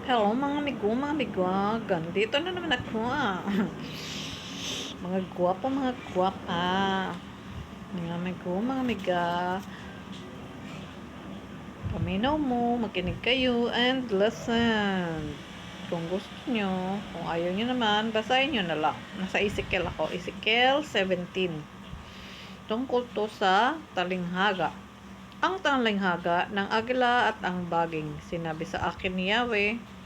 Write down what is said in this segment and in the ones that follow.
Hello mga amigo, dito na naman ako mga guwapo, mga guwapa, mga amigo, mga amiga, paminaw mo, makinig kayo and listen. Kung gusto nyo, kung ayaw nyo naman, basahin nyo na lang. Nasa Ezekiel ako, Ezekiel 17. Tungkol to sa talinghaga. Ang talinghaga ng agila at ang baging. Sinabi sa akin ni Yahweh,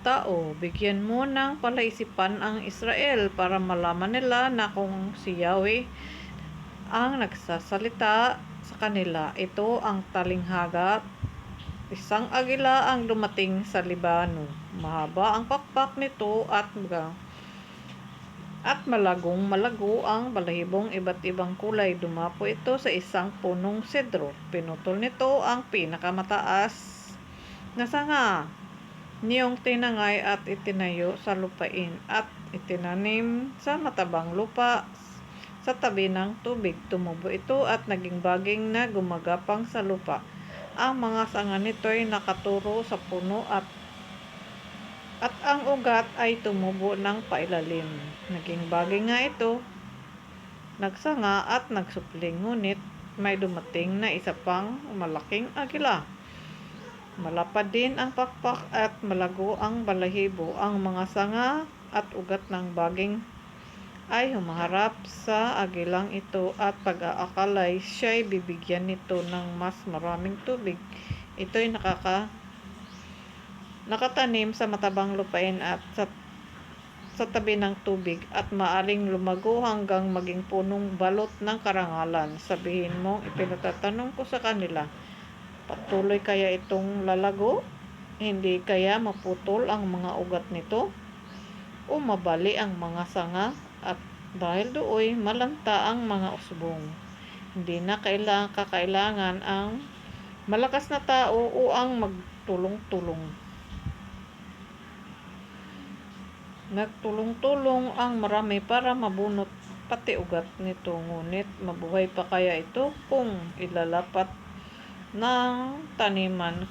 tao, bigyan mo ng palaisipan ang Israel para malaman nila na kung si Yahweh ang nagsasalita sa kanila. Ito ang talinghaga. Isang agila ang dumating sa Libano. Mahaba ang pakpak nito at malagong malago ang balahibong iba't ibang kulay. Dumapo ito sa isang punong sedro. Pinutol nito ang pinakamataas na sanga niyong tinangay at itinayo sa lupain at itinanim sa matabang lupa sa tabi ng tubig. Tumubo ito at naging baging na gumagapang sa lupa. Ang mga sanga nito ay nakaturo sa puno at ang ugat ay tumubo ng pailalim. Naging baging nga ito, nagsanga at nagsupling, ngunit may dumating na isa pang malaking agila. Malapad din ang pakpak at malago ang balahibo. Ang mga sanga at ugat ng baging ay humaharap sa agilang ito at pag-aakalay siya'y bibigyan nito ng mas maraming tubig. Ito'y nakatanim sa matabang lupain at sa tabi ng tubig at maaring lumago hanggang maging punong balot ng karangalan. Sabihin mong ipinatatanong ko sa kanila, patuloy kaya itong lalago? Hindi kaya maputol ang mga ugat nito? O mabali ang mga sanga? At dahil dooy malanta ang mga usbong. Hindi na kakailangan ang malakas na tao o ang magtulong-tulong. Nagtulong-tulong ang marami para mabunot pati ugat nito. Ngunit mabuhay pa kaya ito kung ililipat ng taniman,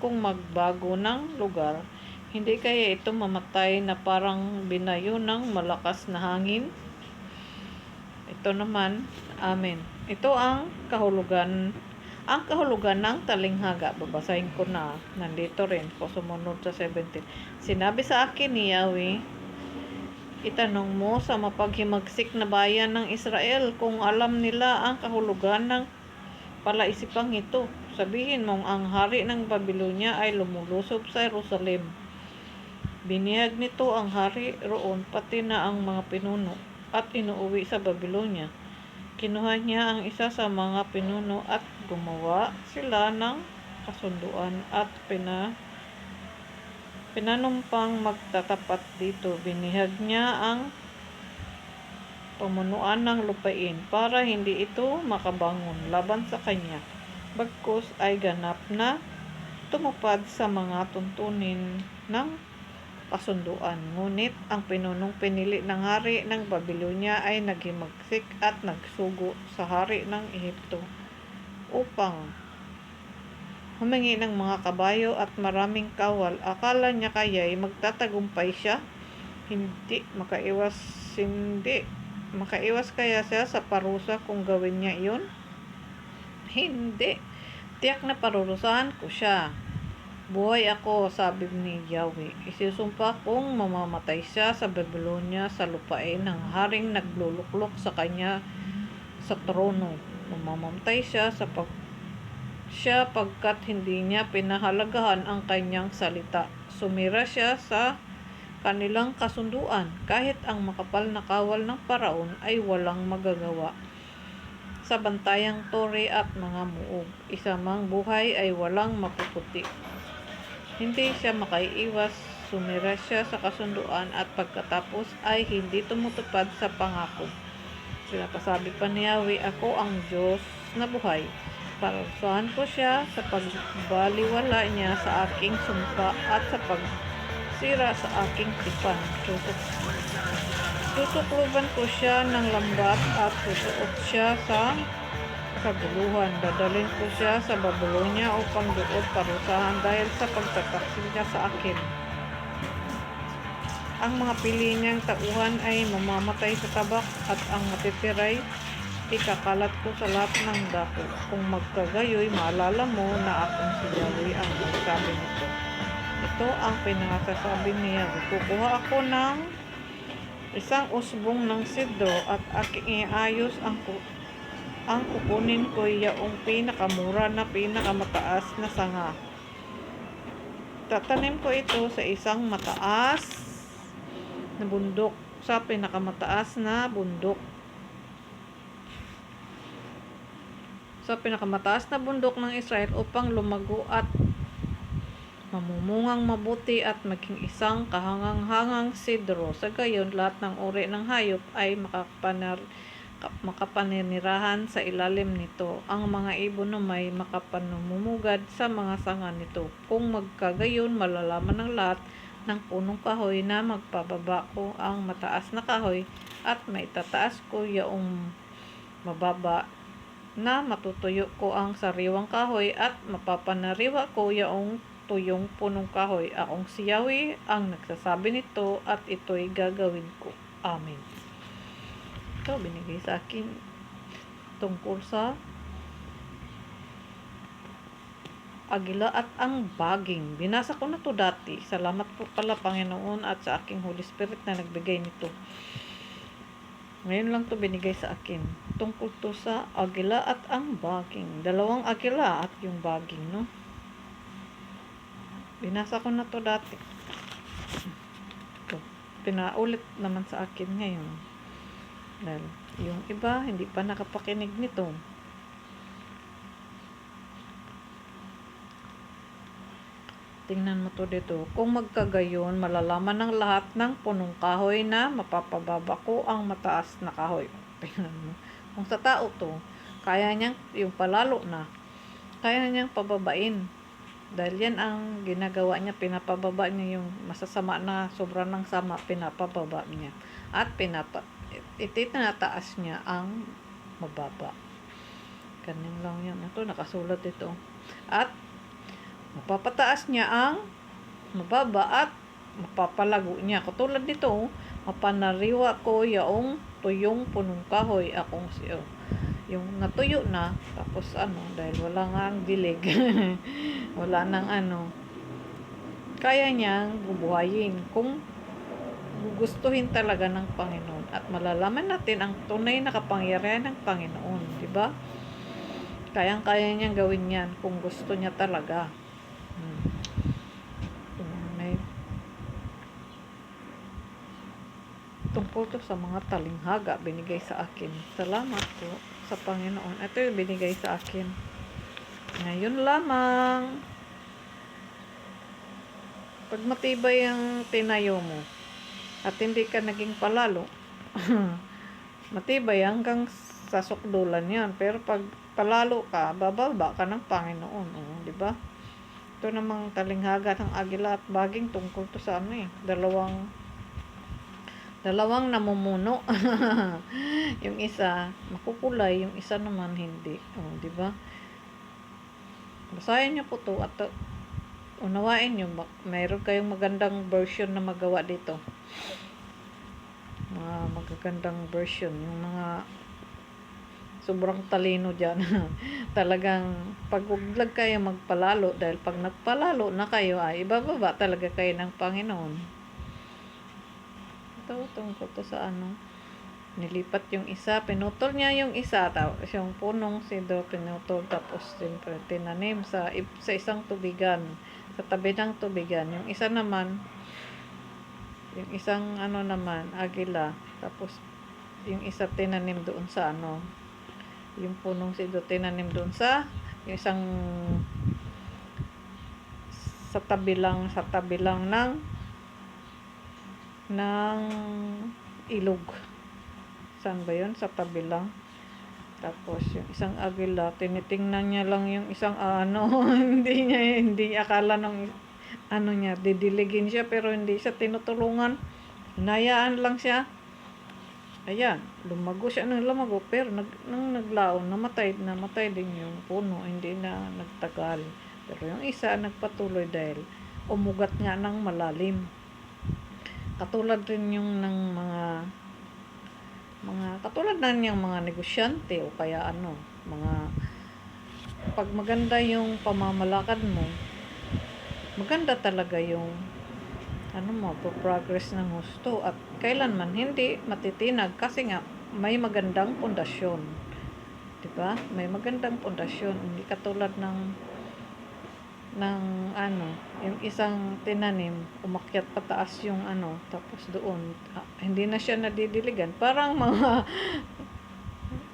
kung magbago ng lugar? Hindi kaya ito mamatay na parang binayo ng malakas na hangin? Ito naman, amen. Ito ang kahulugan ng talinghaga. Babasahin ko na. Nandito rin po sumunod sa 17. Sinabi sa akin ni Yahweh, itanong mo sa mapaghimagsik na bayan ng Israel kung alam nila ang kahulugan ng palaisipang ito. Sabihin mong ang hari ng Babylonia ay lumulusob sa Jerusalem. Binihag nito ang hari roon pati na ang mga pinuno at inuuwi sa Babylonia. Kinuha niya ang isa sa mga pinuno at gumawa sila ng kasunduan at pinanumpang magtatapat dito. Binihag niya ang pamunuan ng lupain para hindi ito makabangon laban sa kanya. Bagkus ay ganap na tumupad sa mga tuntunin ng kasunduan. Ngunit ang pinunong pinili ng hari ng Babylonia ay naghimagsik at nagsugo sa hari ng Ehipto upang humingi ng mga kabayo at maraming kawal. Akala niya kaya'y magtatagumpay siya? Hindi makaiwas kaya siya sa parusa kung gawin niya iyon? Hindi. Tiyak na parurusahan ko siya. Buhay ako, sabi ni Yahweh. Isusumpa kong mamamatay siya sa Babylonia sa lupain ng haring nagluluklok sa kanya sa trono. Mamamatay siya pagkat hindi niya pinahalagahan ang kanyang salita. Sumira siya sa kanilang kasunduan, kahit ang makapal na kawal ng paraon ay walang magagawa sa bantayang tore at mga muog. Isa mang buhay ay walang mapuputi. Hindi siya makaiiwas, sumira siya sa kasunduan at pagkatapos ay hindi tumutupad sa pangako. Sinasabi pa ni Yahweh, ako ang Diyos na buhay. Parusahan ko siya sa pagbaliwala niya sa aking sumpa at sa pagsira sa aking tipan. Tutukluban ko siya ng lambat at susuot siya sa kaguluhan. Dadalhin ko siya sa Babylonia upang doon parusahan dahil sa pagtataksil niya sa akin. Ang mga pili niyang tauhan ay mamamatay sa tabak at ang matitiray ikakalat ko sa lahat ng dako. Kung magkagayoy, maalala mo na akong si Yahweh ang nagsabi nito. Ito ang pinangasasabi niya. Kukuha ako ng isang usbong ng sidro at aking iayos ang kukunin ko yaong pinakamura na pinakamataas na sanga. Tatanim ko ito sa isang mataas na bundok, sa pinakamataas na bundok. Sa pinakamataas na bundok ng Israel upang lumago at mamumungang mabuti at maging isang kahangang-hangang sidro. Sa gayon, lahat ng uri ng hayop ay makapaninirahan sa ilalim nito. Ang mga ibon naman ay makapanumumugad sa mga sanga nito. Kung magkagayon, malalaman ng lahat ng punong kahoy na magpababa ko ang mataas na kahoy at maitataas ko yaong mababa na matutuyo ko ang sariwang kahoy at mapapanariwa ko yaong tuyong punong kahoy. Akong si Yahweh ang nagsasabi nito at ito'y gagawin ko. Amen. Ito binigay sa akin tungkol sa agila at ang baging. Binasa ko na to dati. Salamat po pala Panginoon at sa aking Holy Spirit na nagbigay nito. Ngayon lang to binigay sa akin. Tungkol to sa agila at ang baging. Dalawang agila at yung baging, no? Binasa ko na to dati. Ito. Pinaulit naman sa akin ngayon. Dahil yung iba, hindi pa nakapakinig nito. Tingnan mo to dito. Kung magkagayon, malalaman ng lahat ng punong kahoy na mapapababa ko ang mataas na kahoy. Tingnan mo. Kung sa tao to, kaya niyang, yung palalo na, kaya niyang pababain. Dahil yan ang ginagawa niya, pinapababa niya yung masasama na sobra ng sama, pinapababa niya. At itinataas niya ang mababa. Ganyan lang yan. Ito, nakasulat ito. At mapapataas niya ang mababa at mapapalago niya. Katulad nito, mapanariwa ko yaong tuyong punong kahoy akong siyo. Yung natuyo na, tapos dahil wala nga ang dilig, wala nang kaya niyang bubuhayin kung gugustuhin talaga ng Panginoon. At malalaman natin ang tunay na kapangyarihan ng Panginoon. Diba? Kayang-kaya niyang gawin yan kung gusto niya talaga. May tungkol to sa mga talinghaga binigay sa akin. Salamat po sa Panginoon. Ito yung binigay sa akin. Ngayon lamang. Pag matibay ang tinayo mo at hindi ka naging palalo, matibay hanggang sa sukdulan yan. Pero pag palalo ka, bababa ka ng Panginoon. Di ba? Ito namang talinghaga ng agila at baging tungkol to sa dalawang namumuno. Yung isa makukulay, yung isa naman hindi. Di ba? Basahin niyo po to at unawain niyo, mayroon kayong magandang version na magawa dito. Magagandang version, yung mga sobrang talino dyan. Talagang pagwaglag kayo magpalalo dahil pag nagpalalo na kayo ay ibababa talaga kayo ng Panginoon. Ito tungkol to sa nilipat yung isa, pinutol niya yung isa, tapos yung punong sidro pinutol, tapos siyempre tinanim sa isang tubigan, sa tabi ng tubigan. Yung isa naman, yung isang naman agila, tapos yung isa tinanim doon sa yung punong sidro tinanim doon sa yung isang sa tabi lang ng ilog. Saan ba yun? Sa tabi lang. Tapos yung isang agila, tinitingnan niya lang yung isang hindi akala ng niya, didiligin siya pero hindi siya tinutulungan. Hinayaan lang siya. Ayan, lumago siya ng lumago, pero nang naglaon, namatay din yung puno, hindi na nagtagal. Pero yung isa nagpatuloy dahil umugat nga ng malalim. Katulad rin yung ng mga katulad na niyang mga negosyante o kaya mga pag maganda yung pamamalakad mo, maganda talaga yung progress ng husto at kailanman hindi matitinag kasi nga may magandang pundasyon. 'Di ba? May magandang pundasyon, hindi katulad ng yung isang tinanim, umakyat pataas yung tapos doon hindi na siya nadidiligan. Parang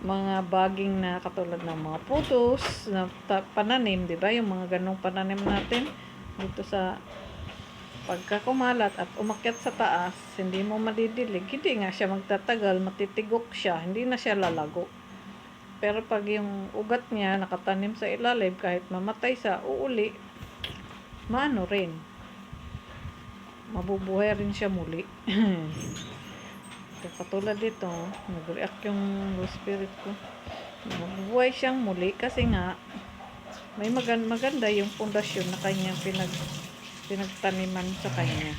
mga baging na katulad ng mga putos na pananim, 'di ba? Yung mga ganong pananim natin dito sa pagka kumalat at umakyat sa taas, hindi mo madidilig, hindi nga siya magtatagal, matitigok siya, hindi na siya lalago. Pero pag yung ugat niya nakatanim sa ilalim, kahit mamatay sa uuli, rin, mabubuhay rin siya muli. Katulad dito, nag-react yung spirit ko. Mabubuhay siyang muli kasi nga, may maganda yung pundasyon na kanyang pinagtaniman sa kanya.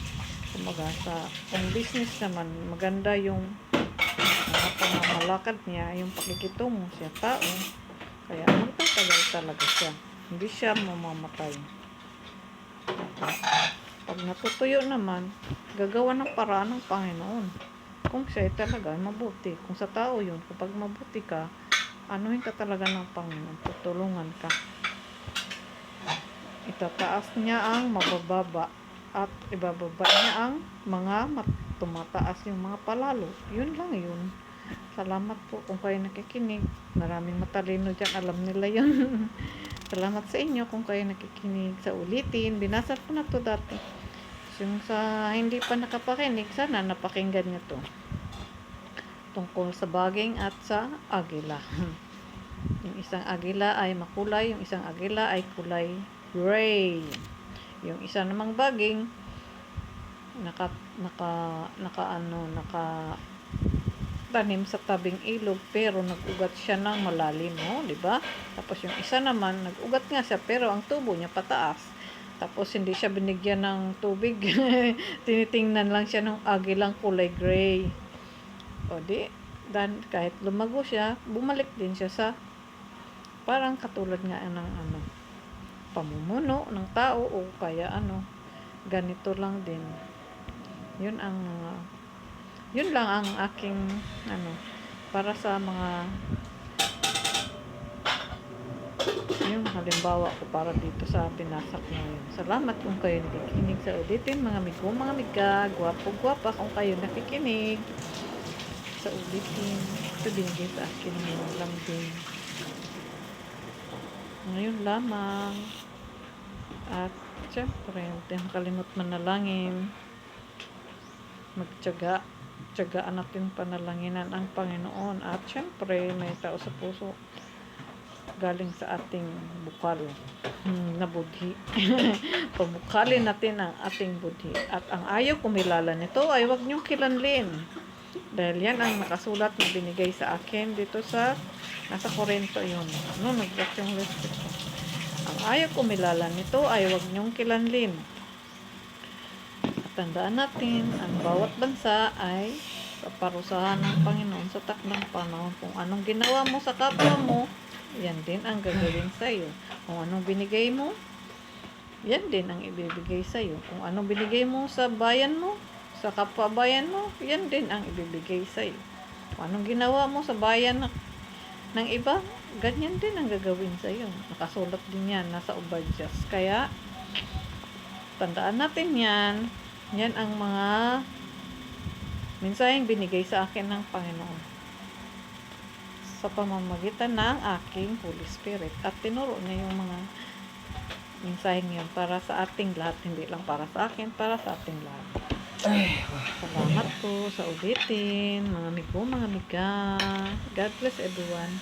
Kumaga kung business naman, maganda yung pamamalakad niya, yung pakikitungo siya tao, kaya magtatagal talaga siya, hindi siya mamamatay. Pag natutuyo naman, gagawa ng paraan ng Panginoon kung siya talaga mabuti. Kung sa tao yun, kapag mabuti ka, anuhin ka talaga ng Panginoon, tutulungan ka. Itataas niya ang mabababa at ibababa niya ang mga tumataas yung mga palalo. Yun lang yun. Salamat po kung kayo nakikinig. Maraming matalino dyan, alam nila yun. Salamat sa inyo kung kayo nakikinig. Sa ulitin, binasa ko na to dati. Yung sa hindi pa nakapakinig, sana napakinggan nyo to. Tungkol sa baging at sa agila. Yung isang agila ay makulay, yung isang agila ay kulay gray. Yung isa namang baging naka tanim sa tabing ilog pero nag-ugat siya ng malalim, di ba? Tapos yung isa naman nag-ugat nga siya pero ang tubo niya pataas. Tapos hindi siya binigyan ng tubig. Tinitingnan lang siya ng agilang kulay gray. O di, dan kahit lumago siya, bumalik din siya sa parang katulad nga ng pamumuno ng tao o kaya ganito lang din. Yun lang ang aking para sa mga yung halimbawa ko para dito sa binasak na yun. Salamat kung kayo nakikinig sa ulitin, mga miga, gwapo-gwapa kung kayo nakikinig sa ulitin. Ito binigay sa akin ng lambing. Ngayon lamang. At syempre, hindi makalimot manalangin. Tsagaan natin panalanginan ang Panginoon. At syempre, may tao sa puso galing sa ating bukal na budhi. Pabukalin natin ang ating budhi. At ang ayaw kumilala nito ay huwag niyong kilanlin. Dahil yan ang nakasulat na binigay sa akin dito sa nasa Korinto yun. Nag-back yung list ko. Ang ayaw kumilala nito ay huwag niyong kilanlin. At tandaan natin, ang bawat bansa ay paparusahan ng Panginoon sa takdang panahon. Kung anong ginawa mo sa kapwa mo, yan din ang gagawin sa iyo. Kung anong binigay mo, yan din ang ibibigay sa iyo. Kung anong binigay mo sa bayan mo, sa kapwa bayan mo, yan din ang ibibigay sa iyo. Kung anong ginawa mo sa bayan ng iba, ganyan din ang gagawin sa iyo. Nakasulat din yan, nasa Obadyas. Kaya, tandaan natin yan. Yan ang mga mensaheng binigay sa akin ng Panginoon sa pamamagitan ng aking Holy Spirit. At tinuro niya yung mga mensaheng yun para sa ating lahat. Hindi lang para sa akin, para sa ating lahat. Salamat po sa ulitin, mga amigo, mga amiga. God bless everyone.